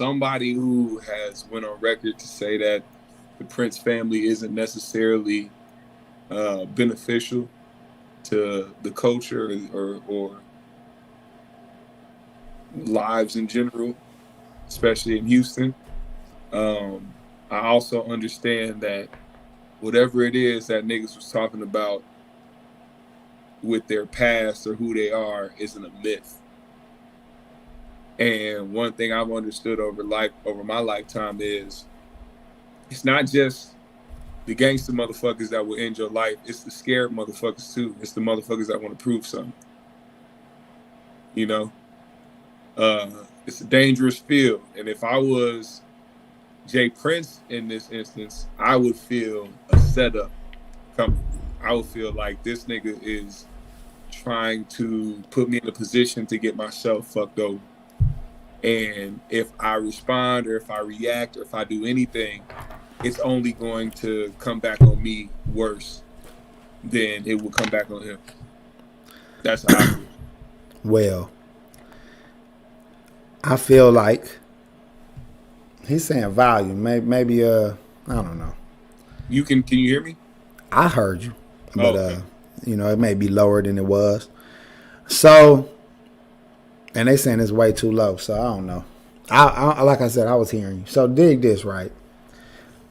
somebody who has went on record to say that the Prince family isn't necessarily beneficial to the culture or lives in general, especially in Houston. I also understand that whatever it is that niggas was talking about with their past or who they are isn't a myth. And one thing I've understood over my lifetime is it's not just the gangster motherfuckers that will end your life. It's the scared motherfuckers too. It's the motherfuckers that want to prove something. You know? It's a dangerous field. And if I was Jay Prince in this instance, I would feel a setup coming. I would feel like this nigga is trying to put me in a position to get myself fucked over. And if I respond or if I react or if I do anything, it's only going to come back on me worse than it will come back on him. That's how I feel. Well, I feel like he's saying volume. Maybe I don't know. Can you hear me? I heard you, but okay. It may be lower than it was. So, and they saying it's way too low. So I don't know. I like I said, I was hearing you. So dig this, right?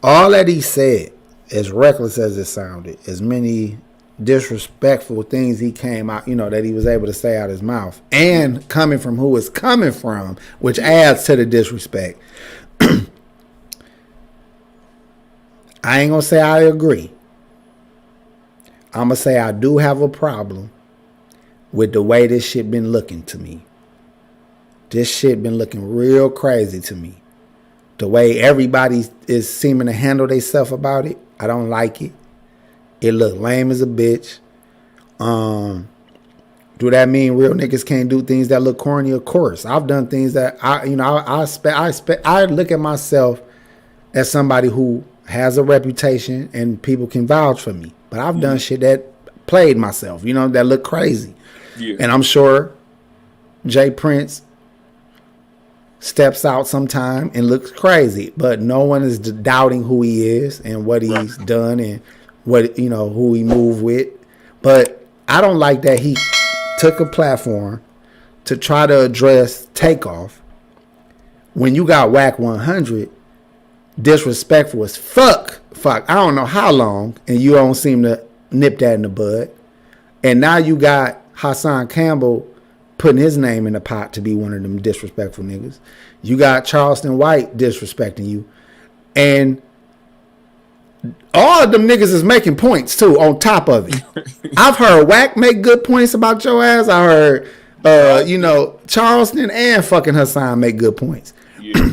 All that he said, as reckless as it sounded, as many disrespectful things he came out, that he was able to say out his mouth, and coming from who it's coming from, which adds to the disrespect. I ain't gonna say I agree. I'm gonna say I do have a problem with the way this shit been looking to me. This shit been looking real crazy to me. The way everybody is seeming to handle themselves about it, I don't like it. It look lame as a bitch. Do that mean real niggas can't do things that look corny? Of course. I've done things that I look at myself as somebody who has a reputation and people can vouch for me. But I've done shit that played myself, that look crazy. Yeah. And I'm sure Jay Prince steps out sometime and looks crazy, but no one is doubting who he is and what he's done and what, who he moved with. But I don't like that he took a platform to try to address TakeOff when you got Wack 100 disrespectful as fuck. I don't know how long, and you don't seem to nip that in the bud. And now you got Hassan Campbell putting his name in the pot to be one of them disrespectful niggas. You got Charleston White disrespecting you. And all of them niggas is making points too on top of it. I've heard Wack make good points about your ass. I heard Charleston and fucking Hassan make good points. Yeah.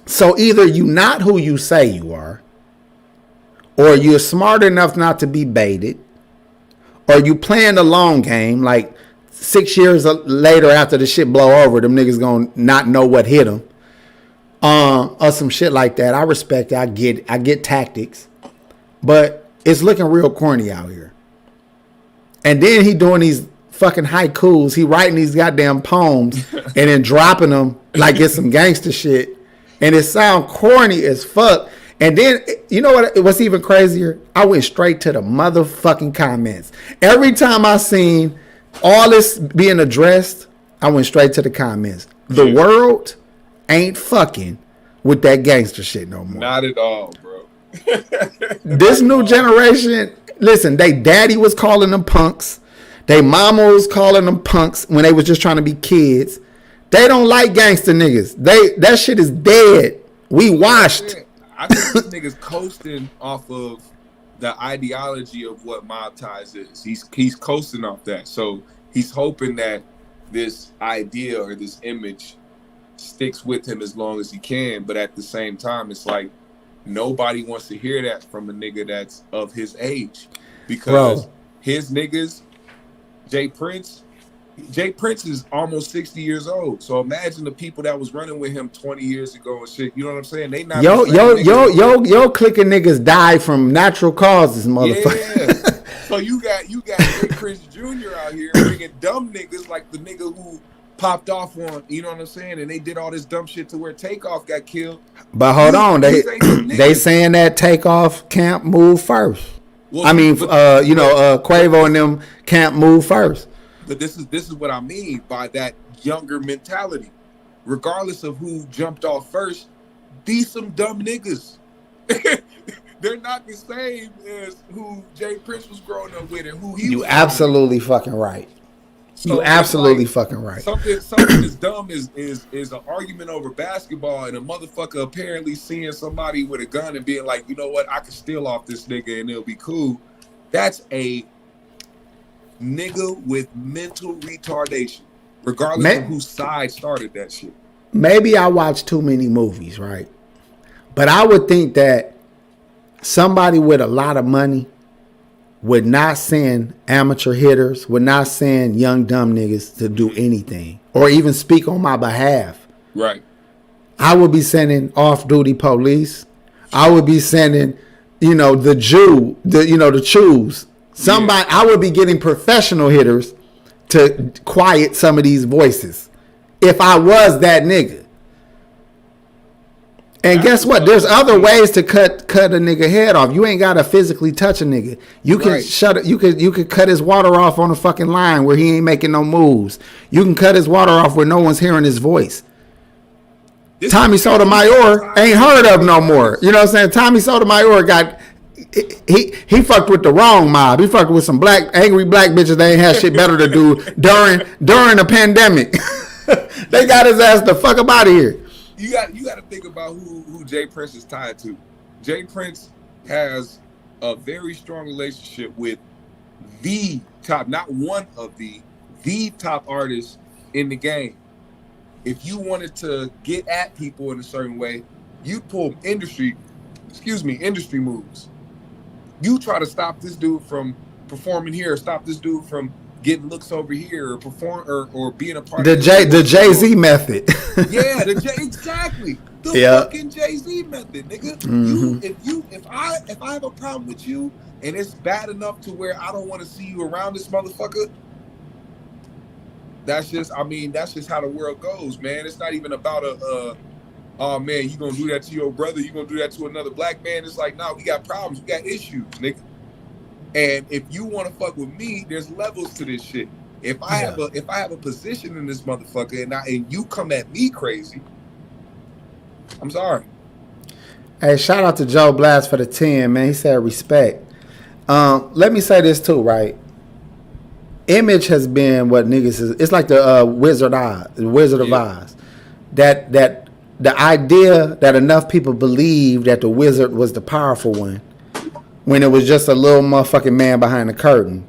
So either you not who you say you are, or you're smart enough not to be baited, or you playing the long game, like 6 years later after the shit blow over, them niggas gonna not know what hit them. Or some shit like that. I respect it. I get tactics. But it's looking real corny out here. And then he doing these fucking haikus. He writing these goddamn poems and then dropping them like it's some gangster shit. And it sound corny as fuck. And then, you know what? What's even crazier? I went straight to the motherfucking comments. Every time I seen all this being addressed, I went straight to the comments. The world ain't fucking with that gangster shit no more. Not at all, bro. This new generation, listen, they daddy was calling them punks. They mama was calling them punks when they was just trying to be kids. They don't like gangster niggas. That shit is dead. We washed. I think this nigga's coasting off of the ideology of what mob ties is. He's coasting off that. So he's hoping that this idea or this image sticks with him as long as he can. But at the same time, it's like nobody wants to hear that from a nigga that's of his age. Because his niggas, Jay Prince is almost 60 years old. So imagine the people that was running with him 20 years ago and shit. You know what I'm saying? They not yo clicking niggas died from natural causes, motherfucker. Yeah. So you got Jay Prince Jr. out here bringing dumb niggas like the nigga who popped off on, you know what I'm saying? And they did all this dumb shit to where TakeOff got killed. But hold on, These ain't them they niggas. saying that TakeOff Camp move first. Well, I mean, but- Quavo and them Camp move first. But this is what I mean by that younger mentality. Regardless of who jumped off first, these some dumb niggas. They're not the same as who Jay Prince was growing up with and who he was. You absolutely fucking right. So You it's absolutely like fucking right. Something as dumb as an argument over basketball and a motherfucker apparently seeing somebody with a gun and being like, you know what, I can steal off this nigga and it'll be cool. That's a nigga with mental retardation, regardless of whose side started that shit. Maybe I watch too many movies, right? But I would think that somebody with a lot of money would not send amateur hitters, would not send young dumb niggas to do anything or even speak on my behalf. Right. I would be sending off-duty police. I would be sending, the Jews. Somebody, I would be getting professional hitters to quiet some of these voices if I was that nigga. And guess what? There's other ways to cut a nigga head off. You ain't gotta physically touch a nigga. You can shut it. You could cut his water off on a fucking line where he ain't making no moves. You can cut his water off where no one's hearing his voice. Tommy Sotomayor ain't heard of no more. You know what I'm saying? Tommy Sotomayor he fucked with the wrong mob. He fucked with some angry black bitches that ain't had shit better to do during a pandemic. They got his ass the fuck up out of here. You got to think about who Jay Prince is tied to. Jay Prince has a very strong relationship with the top, not one of the top artists in the game. If you wanted to get at people in a certain way, you pull industry moves. You try to stop this dude from performing here, or stop this dude from getting looks over here, or perform or being a part of the Jay-Z method. Yeah, exactly. The fucking Jay-Z method, nigga. Mm-hmm. If I have a problem with you and it's bad enough to where I don't want to see you around this motherfucker, that's just how the world goes, man. It's not even about oh man, you gonna do that to your brother, you gonna do that to another black man. It's like, nah, we got problems, we got issues, nigga. And if you want to fuck with me, there's levels to this shit. If I have a position in this motherfucker and you come at me crazy, I'm sorry. Hey, shout out to Joe Blast for the 10, man. He said respect. Let me say this too, right? Image has been what niggas is. It's like the Wizard of Oz. That the idea that enough people believe that the wizard was the powerful one, when it was just a little motherfucking man behind the curtain.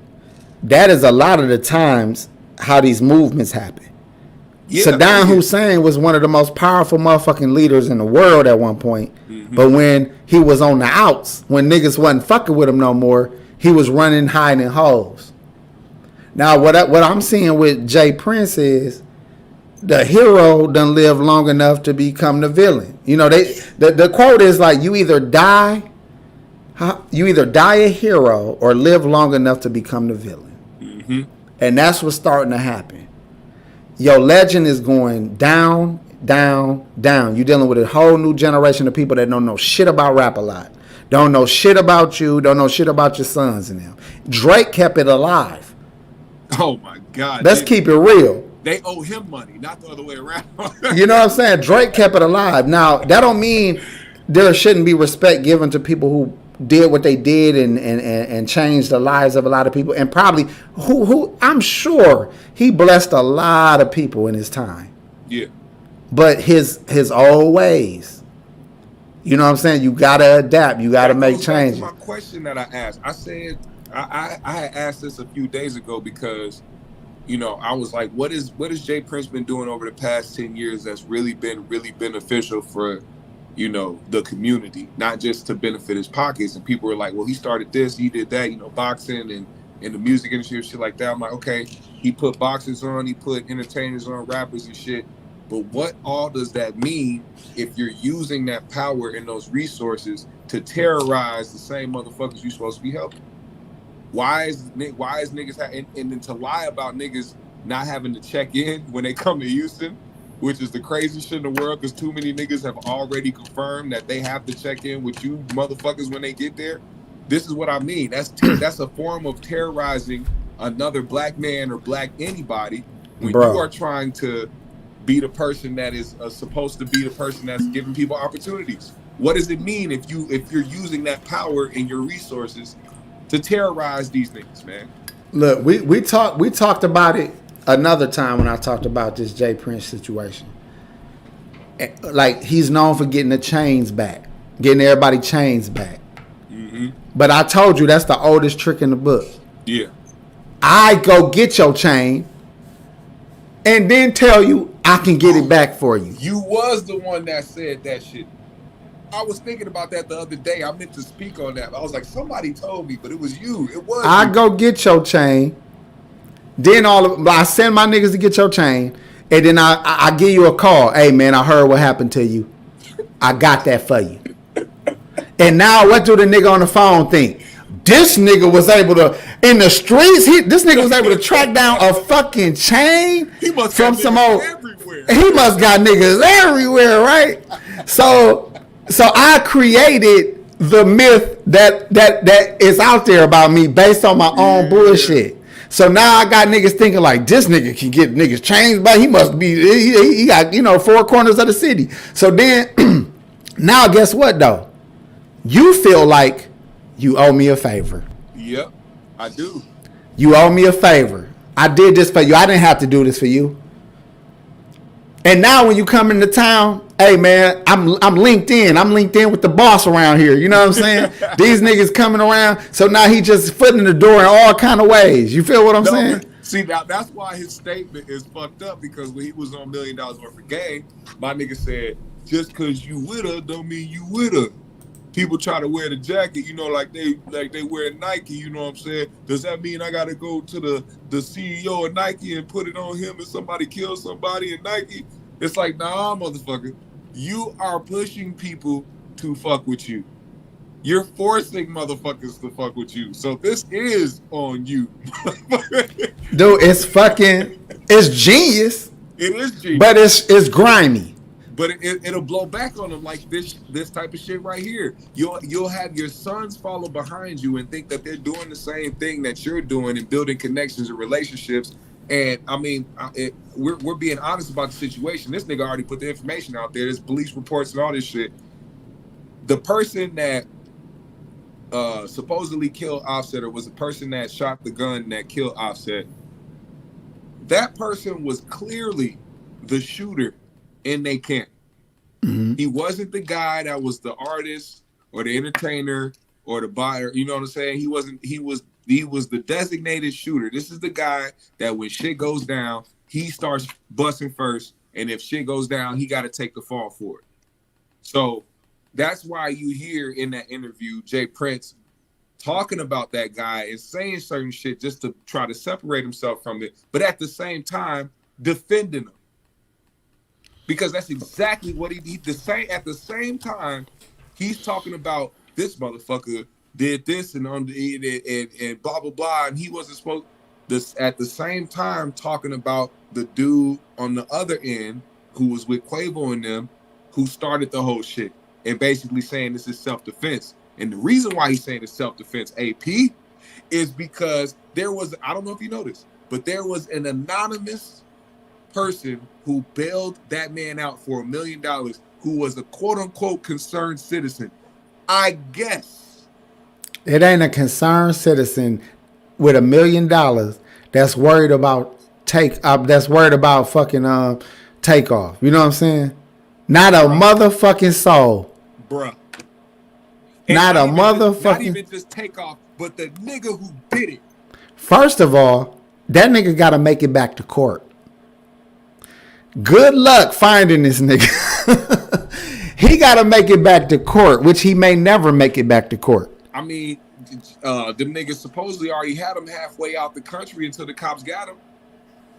That is a lot of the times how these movements happen. Yeah, Saddam Hussein was one of the most powerful motherfucking leaders in the world at one point. Mm-hmm. But when he was on the outs, when niggas wasn't fucking with him no more, he was running, hiding holes. Now, what I'm seeing with Jay Prince is the hero done lived long enough to become the villain. The quote is like, you either die a hero or live long enough to become the villain. Mm-hmm. And that's what's starting to happen. Your legend is going down, down, down. You're dealing with a whole new generation of people that don't know shit about rap a lot. Don't know shit about you. Don't know shit about your sons and them. Drake kept it alive. Oh, my God. Let's keep it real. They owe him money, not the other way around. You know what I'm saying? Drake kept it alive. Now, that don't mean there shouldn't be respect given to people who did what they did and changed the lives of a lot of people, and probably who I'm sure he blessed a lot of people in his time. Yeah. But his old ways, you know what I'm saying? You gotta adapt. You gotta make changes. My question that I asked, I said I had asked this a few days ago because, I was like, what is Jay Prince been doing over the past 10 years that's really been beneficial for the community, not just to benefit his pockets? And people were like, well, he started this, he did that, boxing and in the music industry and shit like that. I'm like, okay, he put boxers on, he put entertainers on, rappers and shit. But what all does that mean if you're using that power and those resources to terrorize the same motherfuckers you're supposed to be helping? Why is niggas and then to lie about niggas not having to check in when they come to Houston, which is the craziest shit in the world because too many niggas have already confirmed that they have to check in with you motherfuckers when they get there. This is what I mean. That's a form of terrorizing another black man or black anybody when you are trying to be the person that is supposed to be the person that's giving people opportunities. What does it mean if you're using that power and your resources to terrorize these niggas, man? Look, we talked about it another time when I talked about this Jay Prince situation. Like, he's known for getting the chains back, getting everybody chains back. Mm-hmm. But I told you that's the oldest trick in the book. Yeah. I go get your chain and then tell you I can get it back for you. You was the one that said that shit. I was thinking about that the other day. I meant to speak on that. I was like, somebody told me, but it was you. It was I you. go get your chain. Then I send my niggas to get your chain. And then I give you a call. Hey, man, I heard what happened to you. I got that for you. And now what do the nigga on the phone think? This nigga was able to, in the streets, this nigga was able to track down a fucking chain from some old. Everywhere. He must got niggas everywhere, right? So I created the myth that is out there about me based on my own bullshit. So now I got niggas thinking like, this nigga can get niggas chains, but he must be, he got, 4 corners of the city. So then, now guess what though? You feel like you owe me a favor. Yep, I do. You owe me a favor. I did this for you. I didn't have to do this for you. And now when you come into town, hey man, I'm linked in. I'm linked in with the boss around here. You know what I'm saying? These niggas coming around. So now he just foot in the door in all kind of ways. You feel what I'm saying? See, now that's why his statement is fucked up, because when he was on $1 Million Worth of Game, my nigga said, just because you with her don't mean you with her. People try to wear the jacket, like they wear Nike, you know what I'm saying? Does that mean I got to go to the CEO of Nike and put it on him if somebody kills somebody in Nike? It's like, nah, motherfucker. You are pushing people to fuck with you. You're forcing motherfuckers to fuck with you. So this is on you. Dude, it's genius. It is genius. But it's grimy. But it'll blow back on them like this type of shit right here. You'll have your sons follow behind you and think that they're doing the same thing that you're doing and building connections and relationships. And I mean, we're being honest about the situation. This nigga already put the information out there. There's police reports and all this shit. The person that supposedly killed Offset, or was the person that shot the gun that killed Offset, that person was clearly the shooter in they camp. Mm-hmm. He wasn't the guy that was the artist or the entertainer or the buyer. You know what I'm saying? He was the designated shooter. This is the guy that when shit goes down, he starts busting first. And if shit goes down, he got to take the fall for it. So that's why you hear in that interview, Jay Prince talking about that guy and saying certain shit just to try to separate himself from it. But at the same time, defending him. Because that's exactly what he did. At the same time, he's talking about this motherfucker did this and blah blah blah, and he wasn't supposed. This at the same time talking about the dude on the other end who was with Quavo and them, who started the whole shit, and basically saying this is self-defense. And the reason why he's saying it's self-defense, AP, is because there was, I don't know if you noticed, but there was an anonymous person who bailed that man out for $1 million, who was a quote-unquote concerned citizen. I guess it ain't a concerned citizen with $1 million that's worried about fucking TakeOff. You know what I'm saying? Not a motherfucking soul, bruh. Not even just TakeOff, but the nigga who did it. First of all, that nigga got to make it back to court. Good luck finding this nigga. He got to make it back to court, which he may never make it back to court. I mean, them niggas supposedly already had him halfway out the country until the cops got him.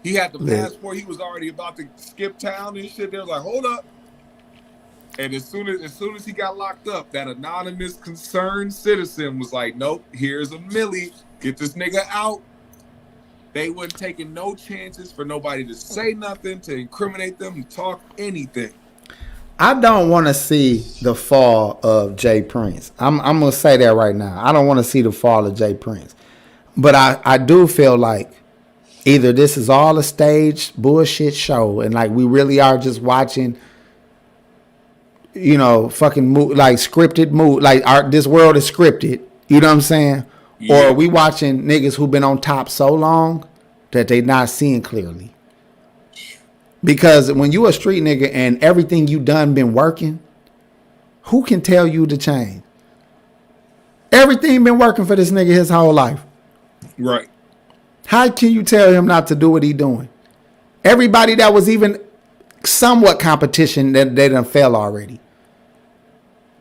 He had the passport. He was already about to skip town and shit. They was like, hold up. And as soon as he got locked up, that anonymous concerned citizen was like, nope, here's $1 million. Get this nigga out. They wasn't taking no chances for nobody to say nothing, to incriminate them, to talk anything. I don't want to see the fall of Jay Prince. I'm gonna say that right now. I don't want to see the fall of Jay Prince, but I do feel like either this is all a staged bullshit show, and like we really are just watching, fucking like scripted like this world is scripted. You know what I'm saying? Yeah. Or we watching niggas who been on top so long that they not seeing clearly. Because when you a street nigga and everything you done been working, who can tell you to change? Everything been working for this nigga his whole life. Right. How can you tell him not to do what he doing? Everybody that was even somewhat competition, that they done fell already.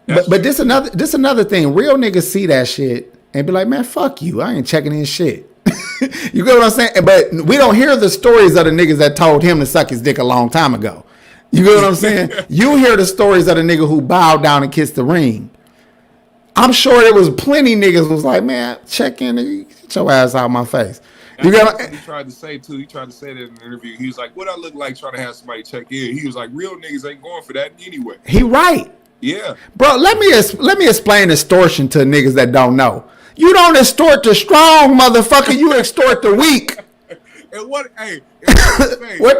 But this another thing. Real niggas see that shit and be like, man, fuck you. I ain't checking in shit. You get what I'm saying? But we don't hear the stories of the niggas that told him to suck his dick a long time ago. You get what I'm saying? You hear the stories of the nigga who bowed down and kissed the ring. I'm sure there was plenty niggas who was like, man, check in, nigga. Get your ass out of my face. You got what he tried to say too. He tried to say that in an interview. He was like, what I look like trying to have somebody check in? He was like, real niggas ain't going for that anyway. He right. Yeah. Bro, let me explain extortion to niggas that don't know. You don't extort the strong, motherfucker. You extort the weak. And what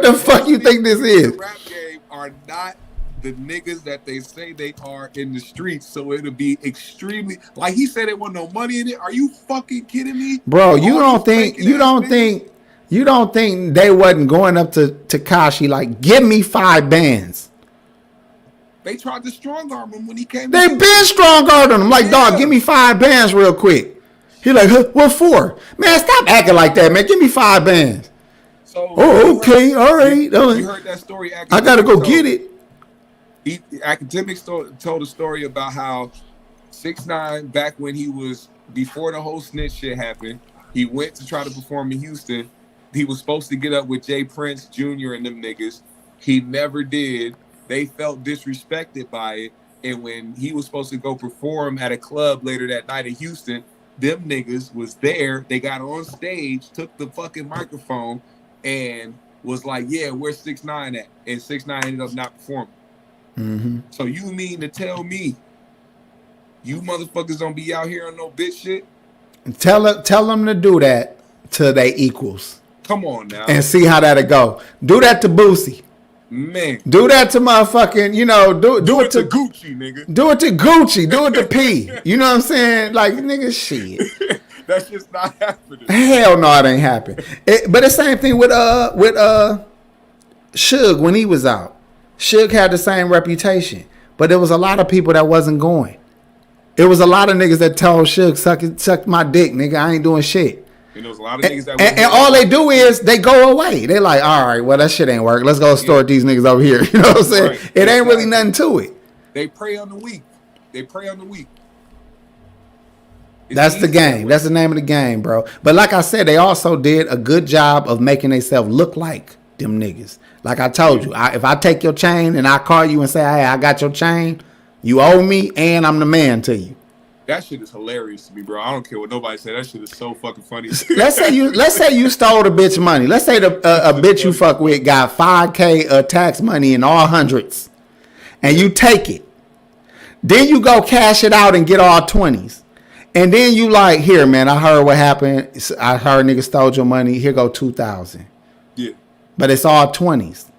the fuck you think this is? The rap game are not the niggas that they say they are in the streets, so it'll be extremely like he said it wasn't no money in it. Are you fucking kidding me? Bro, you don't think they wasn't going up to Tekashi like, give me 5 bands. They tried to strong arm him when he came. They been strong arming him. Like, dog, give me 5 bands real quick. He like, huh, what for? Man, stop acting like that, man. Give me 5 bands. So, okay, all right. You heard that story. I gotta go get it. Academics told a story about how 6ix9ine, back when he was, before the whole snitch shit happened, he went to try to perform in Houston. He was supposed to get up with Jay Prince Jr. and them niggas. He never did. They felt disrespected by it. And when he was supposed to go perform at a club later that night in Houston, them niggas was there. They got on stage, took the fucking microphone, and was like, yeah, where's 6ix9ine at? And 6ix9ine ended up not performing. Mm-hmm. So you mean to tell me you motherfuckers don't be out here on no bitch shit? Tell them to do that to they equals. Come on now. And see how that'll go. Do that to Boosie. Man. Do that to motherfucking, do it to Gucci, nigga. Do it to Gucci. Do it to P. You know what I'm saying? Like, nigga, shit. That's just not happening. Hell no, it ain't happen. But the same thing with Suge when he was out. Suge had the same reputation, but there was a lot of people that wasn't going. It was a lot of niggas that told Suge, suck my dick, nigga. I ain't doing shit. And there was a lot of niggas that and all they do is they go away. They like, all right, well, that shit ain't work. Let's go extort these niggas over here. You know what I'm saying? Right. It ain't really nothing to it. They prey on the weak. That's the game. That's the name of the game, bro. But like I said, they also did a good job of making themselves look like them niggas. Like I told you, if I take your chain and I call you and say, hey, I got your chain, you owe me and I'm the man to you. That shit is hilarious to me, bro. I don't care what nobody say. That shit is so fucking funny. Let's say you stole the bitch money. Let's say a bitch you fuck with got $5,000 tax money in all hundreds, and you take it. Then you go cash it out and get all 20s, and then you like, here, man. I heard what happened. I heard niggas stole your money. Here go 2,000. Yeah, but it's all 20s.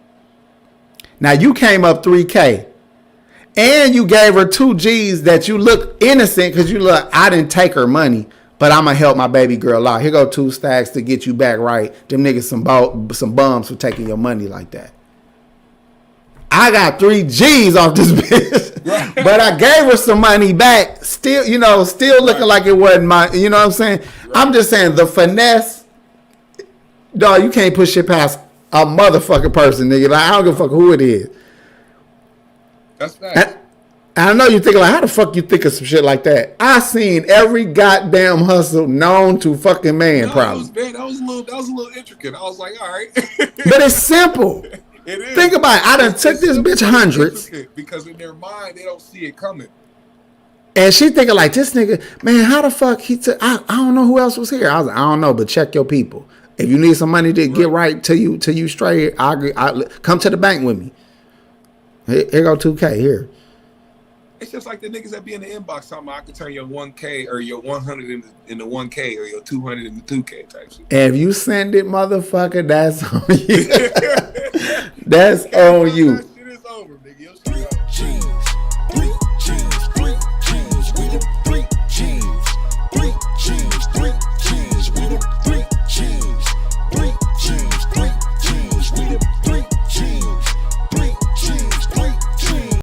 Now you came up $3,000. And you gave her 2 G's that you look innocent because you look, I didn't take her money, but I'm going to help my baby girl out. Here go 2 stacks to get you back right. Them niggas some bums for taking your money like that. I got 3 G's off this bitch, right. But I gave her some money back. Still, still looking like it wasn't my, you know what I'm saying? Right. I'm just saying the finesse, dog, you can't push shit past a motherfucking person, nigga. Like, I don't give a fuck who it is. That's that. I know you thinking like, how the fuck you think of some shit like that? I seen every goddamn hustle known to fucking man, probably. That was a little intricate. I was like, all right. But it's simple. It is. Think about it. I done took this bitch hundreds. Because in their mind, they don't see it coming. And she thinking like, this nigga, man, how the fuck he took, I don't know who else was here. I was like, I don't know, but check your people. If you need some money to get right to you straight, I come to the bank with me. Here go 2K here. It's just like the niggas that be in the inbox talking about I could turn your 1K or your 100 into 1K or your 200 into 2K type shit. And if you send it, motherfucker, that's on you. That's on you.